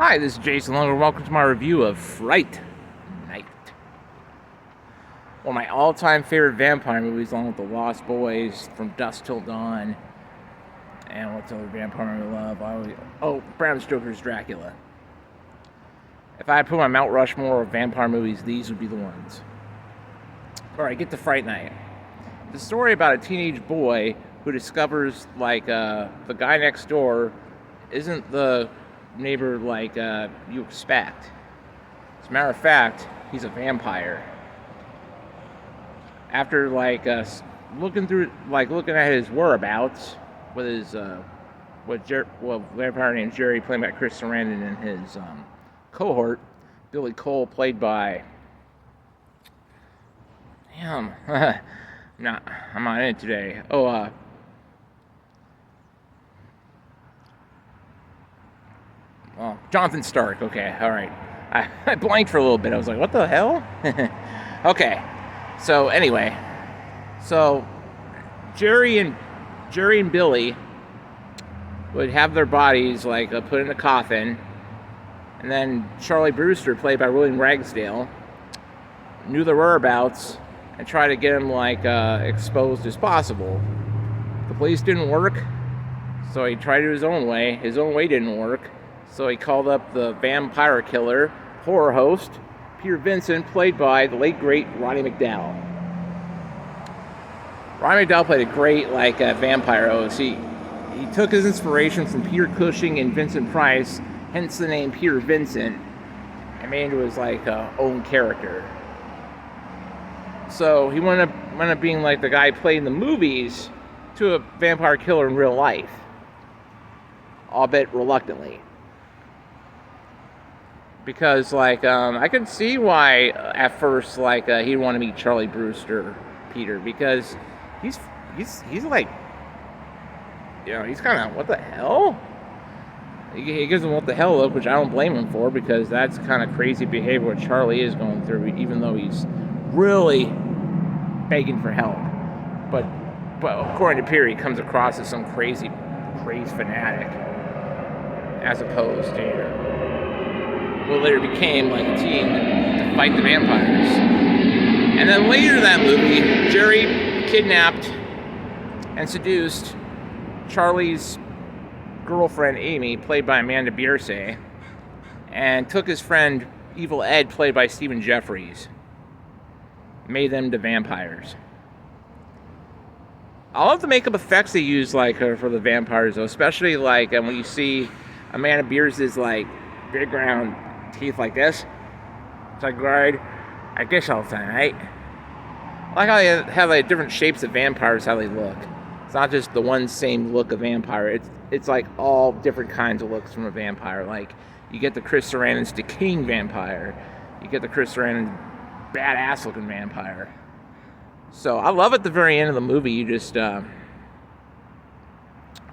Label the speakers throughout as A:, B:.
A: Hi, this is Jason Longer. Welcome to my review of Fright Night. One of my all-time favorite vampire movies, along with The Lost Boys, From Dusk Till Dawn, and what's other vampire movie I love? Bram Stoker's Dracula. If I had put my Mount Rushmore of vampire movies, these would be the ones. Alright, get to Fright Night. The story about a teenage boy who discovers, the guy next door isn't the neighbor you expect. As a matter of fact, he's a vampire. After looking at his whereabouts with his vampire named Jerry, played by Chris Sarandon, and his cohort Billy Cole, played by I'm not in it today. Jonathan Stark. Okay, all right. I blanked for a little bit. I was like, what the hell? Okay. So anyway, Jerry and Billy would have their bodies put in a coffin, and then Charlie Brewster, played by William Ragsdale, knew their whereabouts and tried to get him exposed as possible. The police didn't work, so he tried it his own way. His own way didn't work. So he called up the vampire killer, horror host, Peter Vincent, played by the late, great Roddy McDowall. Roddy McDowall played a great, vampire host. He took his inspiration from Peter Cushing and Vincent Price, hence the name Peter Vincent, and made into his, own character. So he wound up being the guy played in the movies to a vampire killer in real life, albeit reluctantly. Because I could see why at first he'd want to meet Charlie Brewster, Peter, because he's kind of what the hell. He gives him what the hell look, which I don't blame him for, because that's kind of crazy behavior what Charlie is going through, even though he's really begging for help. But according to Peter, he comes across as some crazy fanatic, as opposed to what later became a team to fight the vampires. And then later in that movie, Jerry kidnapped and seduced Charlie's girlfriend Amy, played by Amanda Bierce, and took his friend Evil Ed, played by Stephen Jeffries, made them to vampires. I love the makeup effects they use for the vampires, though, especially when you see Amanda Bierce's big round teeth like this. It's I guess all the time, right? I like how they have different shapes of vampires, how they look. It's not just the one same look of vampire. It's all different kinds of looks from a vampire. You get the Chris Sarandon's decaying vampire. You get the Chris Sarandon badass looking vampire. So I love at the very end of the movie, you just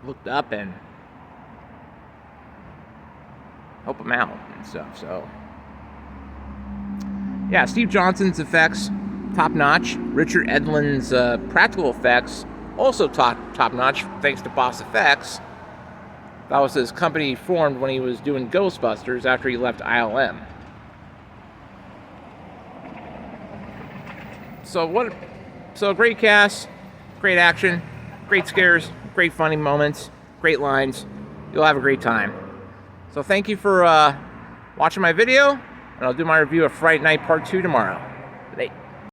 A: looked up and help him out and stuff. So yeah, Steve Johnson's effects, top notch. Richard Edlund's practical effects, also top notch, thanks to Boss Effects. That was his company formed when he was doing Ghostbusters after he left ILM. So great cast, great action, great scares, great funny moments, great lines. You'll have a great time. So thank you for watching my video, and I'll do my review of Fright Night Part 2 tomorrow. Good night.